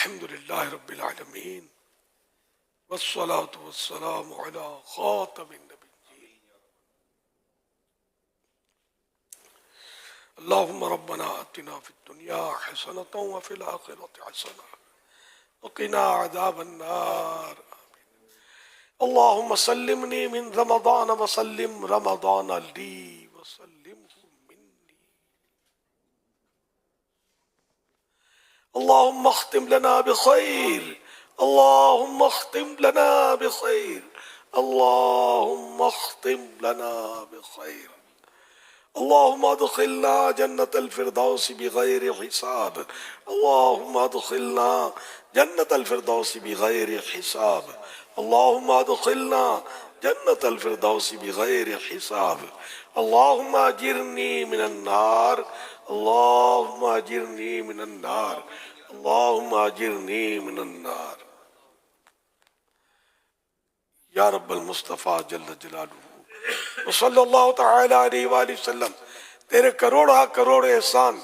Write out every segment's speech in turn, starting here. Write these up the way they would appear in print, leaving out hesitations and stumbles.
الحمد للہ رب العالمین والصلاة والسلام علی خاتم النبیین اللہم ربنا آتنا فی الدنیا حسنة وفی الآخرة حسنة وقنا عذاب النار اللہم سلمنی من رمضان وسلم رمضان لی وسلمہ منی اللہم اختم لنا بخیر اللہم اختم لنا بخیر اللہم اختم لنا بخیر اللہم ادخلنا جنت الفردوس بغیر حساب اللہم ادخلنا جنت الفردوس بغیر حساب اللہم ادخلنا جنت الفردوس بغیر حساب اللہم اجرنی من النار اللہم اجرنی من النار اللہم اجرنی من النار یا رب المصطفیٰ جل جلالہ صلی اللہ تعالی علیہ وآلہ وسلم، تیرے کروڑا کروڑ احسان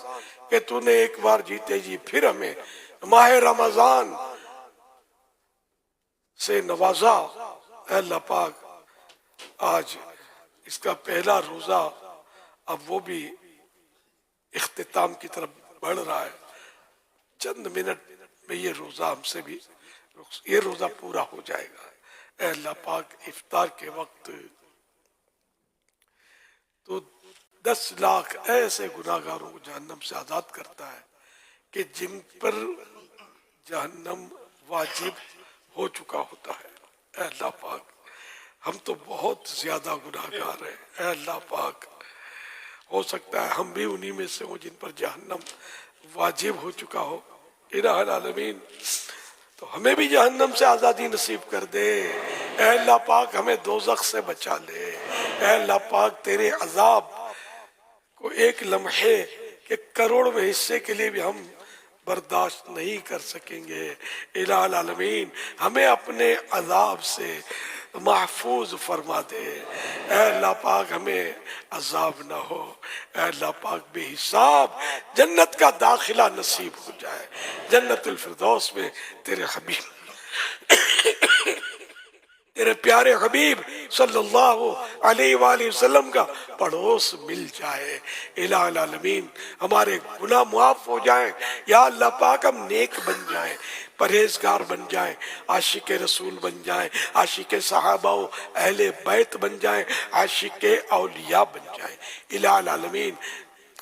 کہ تو نے ایک بار جیتے جی پھر ہمیں ماہ رمضان سے نوازا۔ اے اللہ پاک، آج اس کا پہلا روزہ اب وہ بھی اختتام کی طرف بڑھ رہا ہے، چند منٹ میں یہ روزہ ہم سے بھی یہ روزہ پورا ہو جائے گا۔ اے اللہ پاک، افطار کے وقت تو 10 لاکھ ایسے گناہگاروں کو جہنم سے آزاد کرتا ہے کہ جن پر جہنم واجب ہو چکا ہوتا ہے۔ اے اللہ پاک، ہم تو بہت زیادہ گناہگار ہیں۔ اے اللہ پاک، ہو سکتا ہے ہم بھی انہی میں سے ہوں جن پر جہنم واجب ہو چکا ہو۔ الہ العالمین، تو ہمیں بھی جہنم سے آزادی نصیب کر دے۔ اے اللہ پاک، ہمیں دوزخ سے بچا لے۔ اے اللہ پاک، تیرے عذاب کو ایک لمحے کے کروڑویں حصے کے لیے بھی ہم برداشت نہیں کر سکیں گے۔ الہ العالمین، ہمیں اپنے عذاب سے محفوظ فرما دے۔ اے اللہ پاک، ہمیں عذاب نہ ہو۔ اے اللہ پاک، بے حساب جنت کا داخلہ نصیب ہو جائے۔ جنت الفردوس میں تیرے حبیب تیرے پیارے حبیب صلی اللہ علیہ وآلہ وسلم کا پڑوس مل جائے۔ الہ العالمین، ہمارے گناہ معاف ہو جائیں۔ یا اللہ پاک، ہم نیک بن جائیں، پرہیزگار بن جائیں، عاشق رسول بن جائیں، عاشق صحابہ و اہل بیت بن جائیں، عاشق اولیاء بن جائیں۔ الہ العالمین،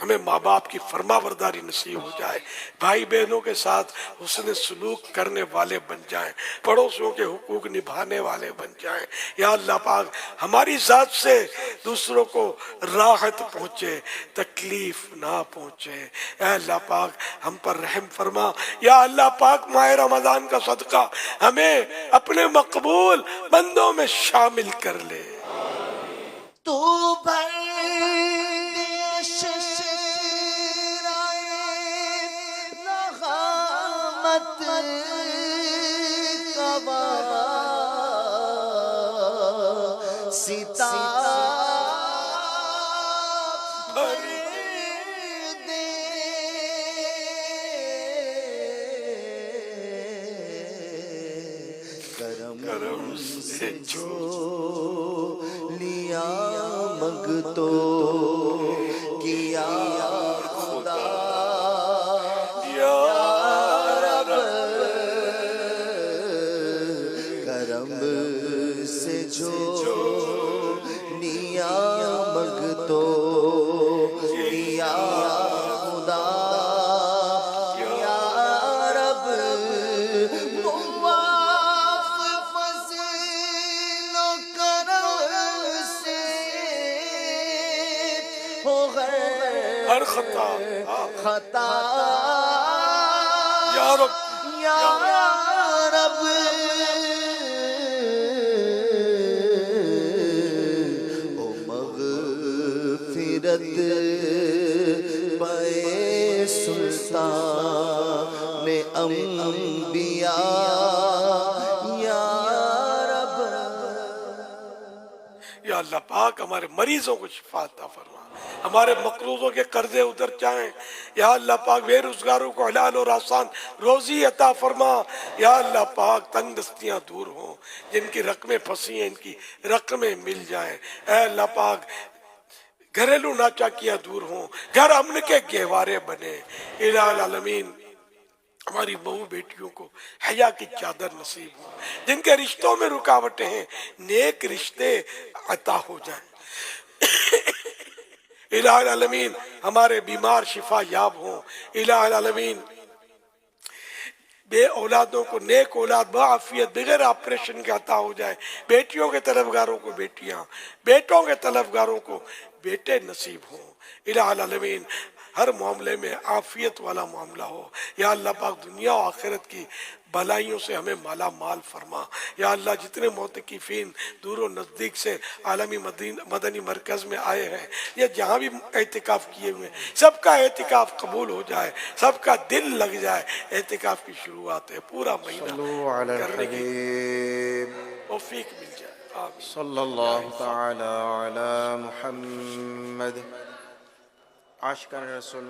ہمیں ماں باپ کی فرما برداری نصیب ہو جائے، بھائی بہنوں کے ساتھ حسن سلوک کرنے والے بن جائیں، پڑوسیوں کے حقوق نبھانے والے بن جائیں۔ یا اللہ پاک، ہماری ذات سے دوسروں کو راحت پہنچے، تکلیف نہ پہنچے۔ اے اللہ پاک، ہم پر رحم فرما۔ یا اللہ پاک، ماہ رمضان کا صدقہ ہمیں اپنے مقبول بندوں میں شامل کر لے۔ تو کرم سے جو لیا مگتو کیا خدا یا رب، کرم سے جو لیا مگتو کیا خدا یا رب، ہر خطا خطا یا رب یا رب، او مغفرت بے سلطان انبیاء یا رب۔ یا اللہ پاک، ہمارے مریضوں کو شفا عطا فرما۔ ہمارے مقروضوں کے قرضے اتر جائیں یا اللہ پاک، بے روزگاروں کو حلال اور آسان روزی عطا فرما یا اللہ پاک، تنگ دستیاں دور ہوں، جن کی رقمیں پھنسی ہیں ان کی رقمیں مل جائیں اے اللہ پاک، گھریلو ناچاکیاں دور ہوں، گھر امن کے گہوارے بنے الہ العالمین۔ ہماری بہو بیٹیوں کو حیا کی چادر نصیب ہو، جن کے رشتوں میں رکاوٹیں ہیں نیک رشتے عطا ہو جائیں الہ العالمین۔ ہمارے بیمار شفا یاب ہوں الہ العالمین، بے اولادوں کو نیک اولاد بعافیت بغیر آپریشن کے عطا ہو جائے، بیٹیوں کے طلبگاروں کو بیٹیاں، بیٹوں کے طلبگاروں کو بیٹے نصیب ہوں الہ العالمین۔ ہر معاملے میں عافیت والا معاملہ ہو یا اللہ پاک، دنیا و آخرت کی بلائیوں سے ہمیں مالا مال فرما یا اللہ۔ جتنے معتکفین دور و نزدیک سے عالمی مدنی مرکز میں آئے ہیں یا جہاں بھی اعتکاف کیے ہوئے ہیں، سب کا اعتکاف قبول ہو جائے، سب کا دل لگ جائے۔ اعتکاف کی شروعات ہے، پورا مہینہ صلو علی کرنے کی الحبیب توفیق مل جائے، آمین۔ صلی اللہ تعالی علی محمد۔ عاشقان رسول